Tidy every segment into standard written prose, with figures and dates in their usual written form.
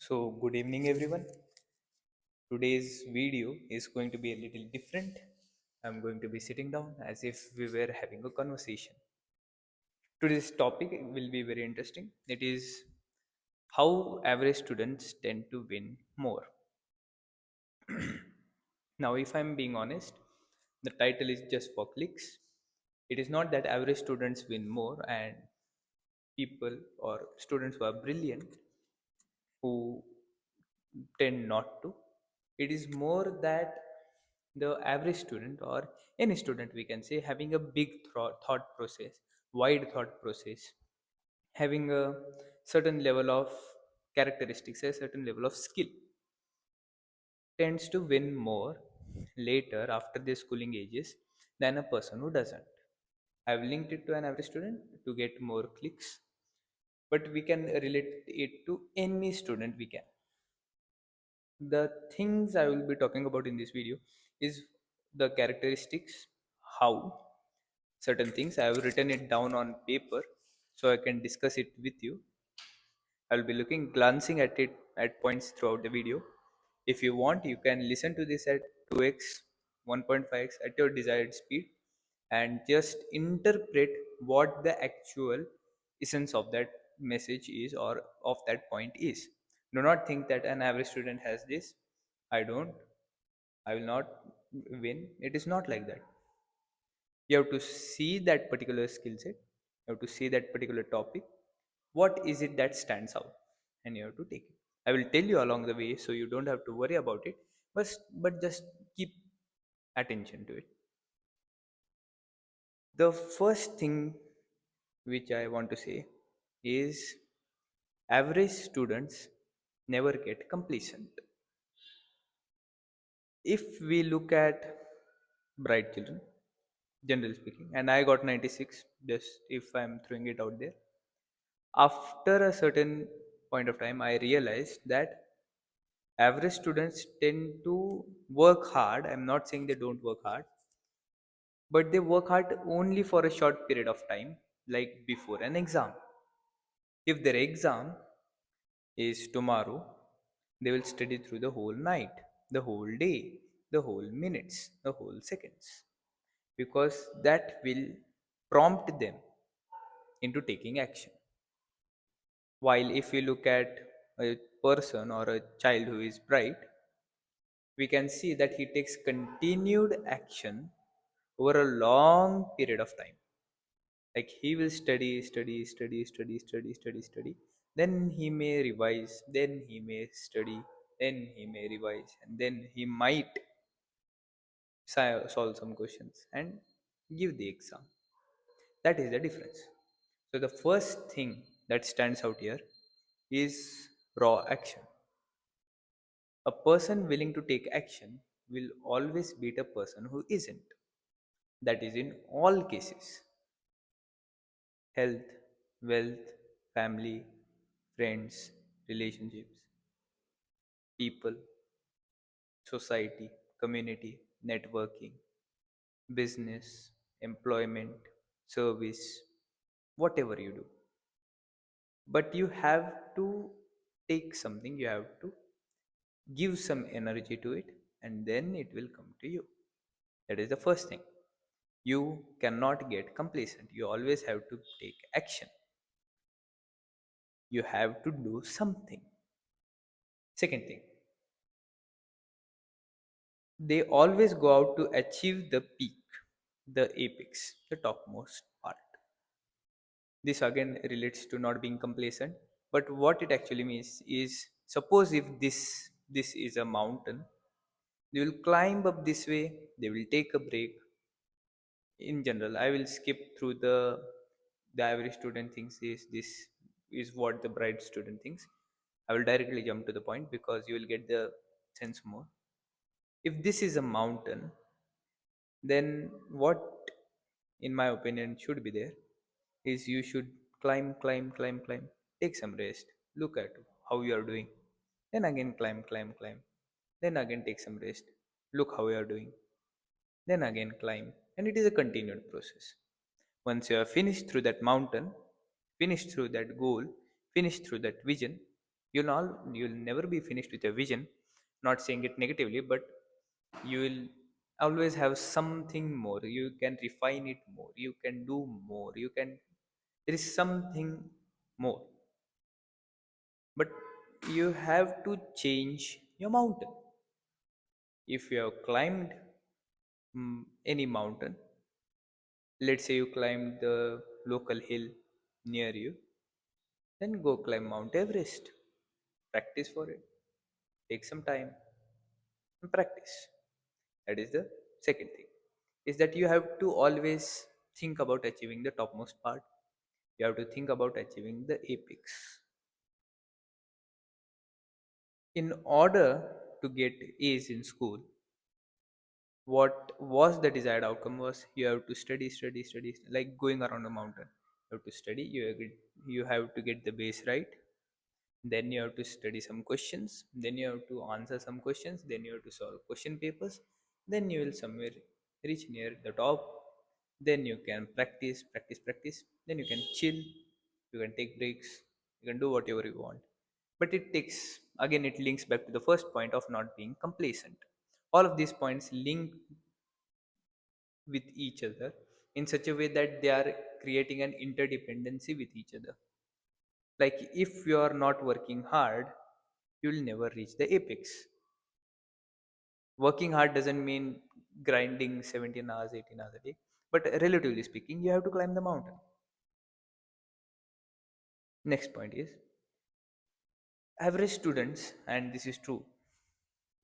Good evening, everyone. Today's video is going to be a little different. I'm going to be sitting down as if we were having a conversation. Today's topic will be very interesting. It is how average students tend to win more. Now, if I'm being honest, the title is just for clicks. It is not that average students win more and people or students who are brilliant who tend not to. It is more that the average student or any student, we can say, having a big thought process, wide thought process, having a certain level of characteristics, a certain level of skill, tends to win more later after their schooling ages than a person who doesn't. I've linked it to an average student to get more clicks, but we can relate it to any student we can. The things I will be talking about in this video is the characteristics, how certain things I have written it down on paper so I can discuss it with you. I'll be looking glancing at it at points throughout the video. If you want, you can listen to this at 2x, 1.5x at your desired speed and just interpret what the actual essence of that message is or of that point is. Do not think that an average student has this. I don't. I will not win. It is not like that. You have to see that particular skill set. You have to see that particular topic. What is it that stands out? And you have to take it. I will tell you along the way so you don't have to worry about it. But just keep attention to it. The first thing which I want to say is average students never get complacent. If we look at bright children, generally speaking, and I got 96, just if I'm throwing it out there. After a certain point of time, I realized that average students tend to work hard. I'm not saying they don't work hard, but they work hard only for a short period of time, like before an exam. If their exam is tomorrow, they will study through the whole night, the whole day, the whole minutes, the whole seconds, because that will prompt them into taking action. While if we look at a person or a child who is bright, we can see that he takes continued action over a long period of time. Like he will study. Then he may revise, then he may study, then he may revise, and then he might solve some questions and give the exam. That is the difference. So the first thing that stands out here is raw action. A person willing to take action will always beat a person who isn't. That is in all cases: health, wealth, family, friends, relationships, people, society, community, networking, business, employment, service, whatever you do. But you have to take something, you have to give some energy to it, and then it will come to you. That is the first thing. You cannot get complacent. You always have to take action. You have to do something. Second thing, they always go out to achieve the peak, the apex, the topmost part. This again relates to not being complacent. But what it actually means is, suppose if this is a mountain, they will climb up this way, they will take a break. In general, I will skip through the average student thinks is this is what the bright student thinks. I will directly jump to the point because you will get the sense more. If this is a mountain, then what, in my opinion, should be there is you should climb, take some rest, look at how you are doing, then again climb, then again take some rest, look how you are doing, then again climb, and it is a continued process. Once you are finished through that mountain, finished through that goal, finished through that vision, You'll never be finished with your vision. Not saying it negatively, but you will always have something more. You can refine it more, you can do more, you can, there is something more. But you have to change your mountain. If you have climbed any mountain, let's say you climbed the local hill near you, then go climb Mount Everest. Practice for it. Take some time and practice. That is the second thing. Is that you have to always think about achieving the topmost part. You have to think about achieving the apex. In order to get A's in school, what was the desired outcome was you have to study, study, study, like going around a mountain. You have to study, you have to get the base right, then you have to study some questions, then you have to answer some questions, then you have to solve question papers, then you will somewhere reach near the top. Then you can practice, practice, practice, then you can chill, you can take breaks, you can do whatever you want. But it takes, again it links back to the first point of not being complacent. All of these points link with each other in such a way that they are creating an interdependency with each other. Like if you are not working hard, you will never reach the apex. Working hard doesn't mean grinding 17 hours, 18 hours a day, but relatively speaking, you have to climb the mountain. Next point is average students, and this is true,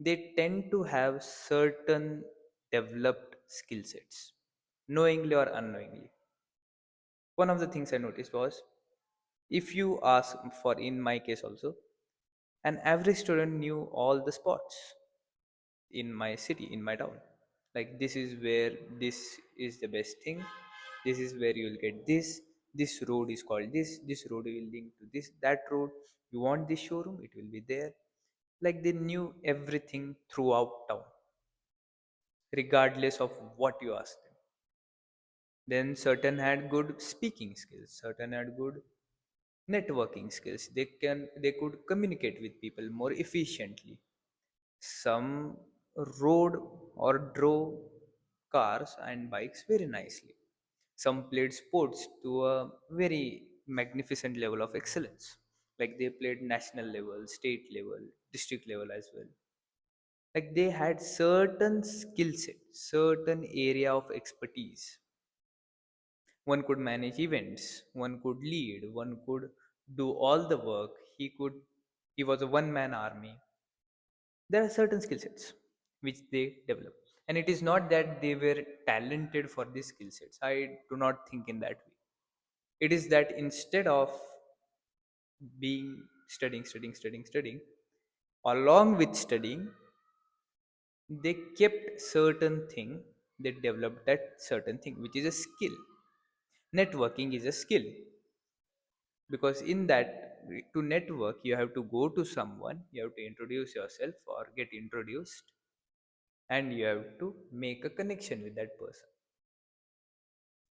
they tend to have certain developed skill sets, knowingly or unknowingly. One of the things I noticed was, if you ask for, in my case also, an average student knew all the spots in my city, in my town. Like this is where this is the best thing, this is where you will get this road is called this road will link to this, that road, you want this showroom, it will be there. Like they knew everything throughout town, regardless of what you ask them. Then certain had good speaking skills, certain had good networking skills, they could communicate with people more efficiently. Some rode or drove cars and bikes very nicely. Some played sports to a very magnificent level of excellence. Like they played national level, state level, district level as well. Like they had certain skill set, certain area of expertise. One could manage events, one could lead, one could do all the work. He was a one man army. There are certain skill sets which they develop, and it is not that they were talented for these skill sets. I do not think in that way. It is that instead of being studying, along with studying, they kept certain thing, they developed that certain thing which is a skill. Networking is a skill, because in that, to network you have to go to someone, you have to introduce yourself or get introduced, and you have to make a connection with that person.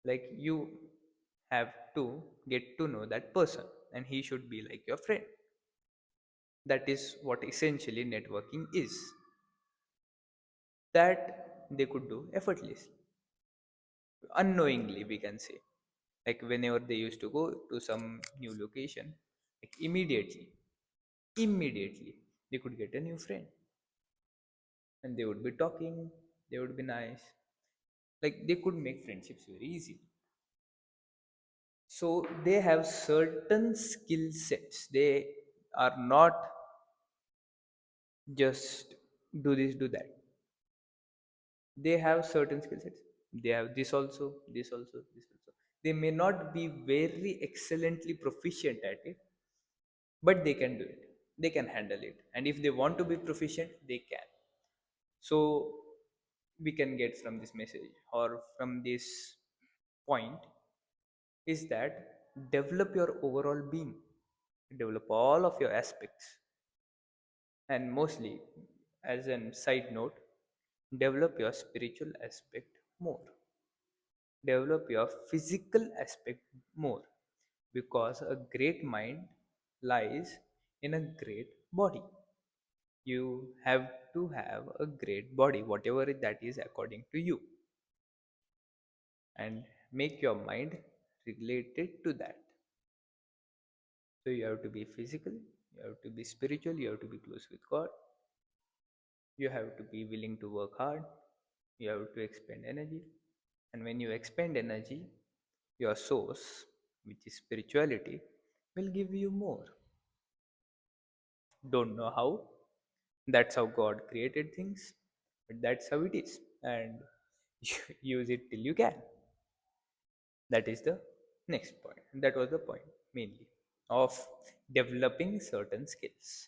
Like you have to get to know that person, and he should be like your friend. That is what essentially networking is, that they could do effortlessly, unknowingly, we can say. Like whenever they used to go to some new location, like immediately they could get a new friend, and they would be talking, they would be nice. Like they could make friendships very easy. So they have certain skill sets. They are not just do this, do that. They have certain skill sets. They have this also, this also, this also. They may not be very excellently proficient at it, but they can do it. They can handle it. And if they want to be proficient, they can. So we can get from this message or from this point is that develop your overall being, develop all of your aspects, and mostly, as a side note, develop your spiritual aspect more, develop your physical aspect more, because a great mind lies in a great body. You have to have a great body, whatever that is according to you, and make your mind related to that. So you have to be physical, you have to be spiritual, you have to be close with God, you have to be willing to work hard, you have to expend energy. And when you expend energy, your source, which is spirituality, will give you more. Don't know how. That's how God created things, but that's how it is. And use it till you can. That is the next point. That was the point mainly of developing certain skills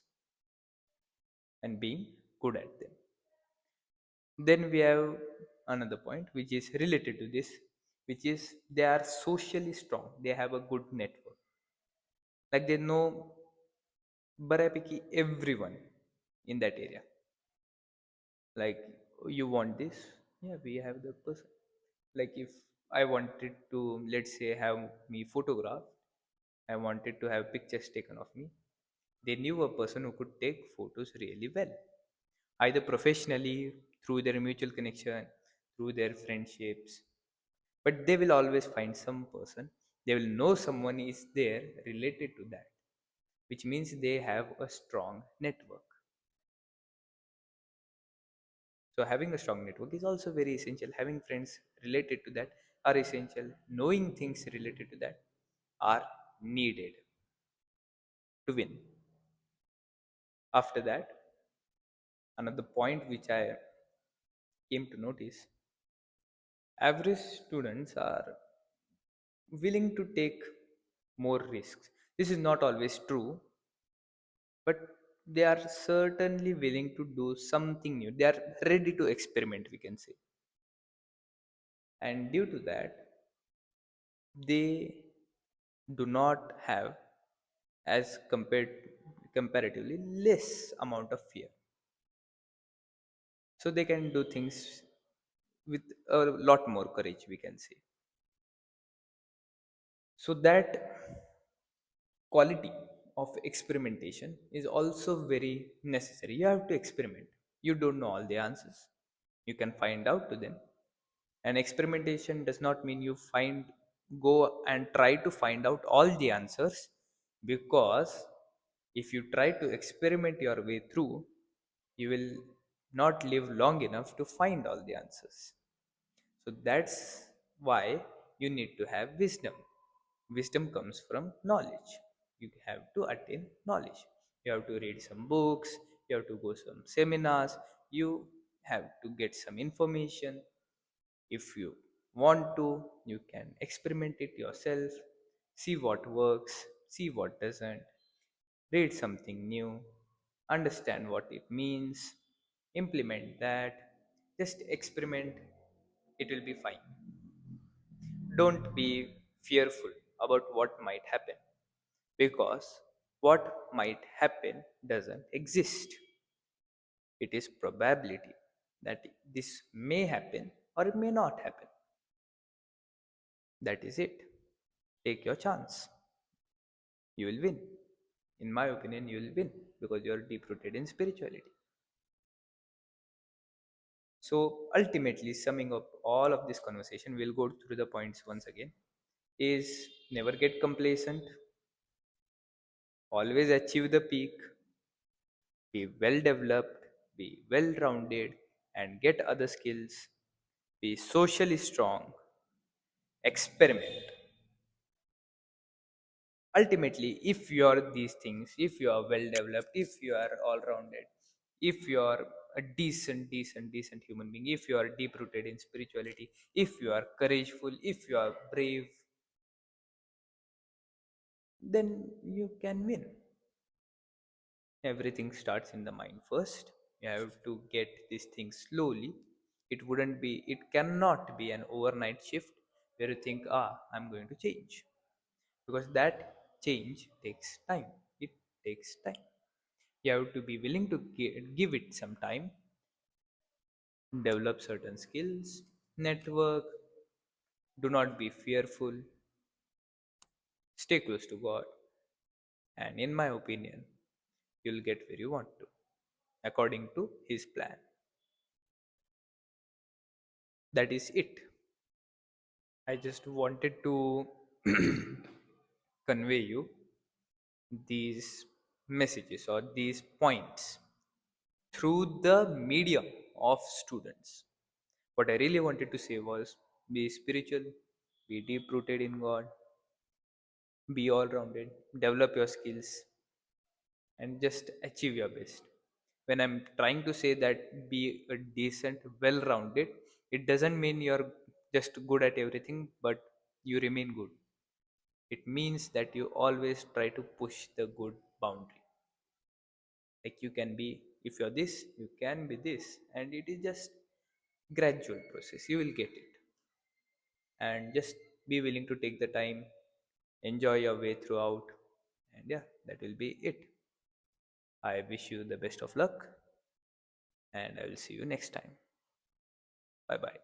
and being good at them. Then we have another point which is related to this, which is they are socially strong. They have a good network. Like they know barapiki everyone in that area. Like you want this, yeah, we have the person. Like if I wanted to, let's say, have me photographed, I wanted to have pictures taken of me. They knew a person who could take photos really well, either professionally, through their mutual connection, through their friendships. But they will always find some person. They will know someone is there related to that, which means they have a strong network. So having a strong network is also very essential. Having friends related to that are essential. Knowing things related to that are needed to win. After that, another point which I came to notice, average students are willing to take more risks. This is not always true, but they are certainly willing to do something new. They are ready to experiment, we can say. And due to that, they do not have as compared comparatively less amount of fear, so they can do things with a lot more courage, we can say. So that quality of experimentation is also very necessary. You have to experiment. You don't know all the answers, you can find out to them. And experimentation does not mean you find go and try to find out all the answers, because if you try to experiment your way through, you will not live long enough to find all the answers. So that's why you need to have wisdom. Wisdom comes from knowledge. You have to attain knowledge. You have to read some books, you have to go some seminars, you have to get some information. If you want to, you can experiment it yourself, see what works, see what doesn't, read something new, understand what it means, implement that, just experiment, it will be fine. Don't be fearful about what might happen, because what might happen doesn't exist. It is probability that this may happen or it may not happen. That is it. Take your chance. You will win. In my opinion, you will win because you are deep rooted in spirituality. So, ultimately, summing up all of this conversation, we'll go through the points once again. Is never get complacent, always achieve the peak, be well developed, be well rounded, and get other skills, be socially strong, experiment. Ultimately, if you are these things, if you are well developed, if you are all rounded, if you are a decent human being, if you are deep rooted in spirituality, if you are courageful, if you are brave, then you can win. Everything starts in the mind first. You have to get these things slowly. It cannot be an overnight shift where you think, I'm going to change, because that change takes time. It takes time. You have to be willing to give it some time, develop certain skills, network, do not be fearful, stay close to God. And in my opinion, you'll get where you want to according to his plan. That is it. I just wanted to convey you these messages or these points through the medium of students. What I really wanted to say was, be spiritual, be deep rooted in God, be all rounded, develop your skills, and just achieve your best. When I'm trying to say that be a decent, well rounded, it doesn't mean you're just good at everything, but you remain good. It means that you always try to push the good boundary. Like you can be, if you're this, you can be this, and it is just gradual process. You will get it, and just be willing to take the time, enjoy your way throughout, and yeah, that will be it. I wish you the best of luck, and I will see you next time. Bye bye.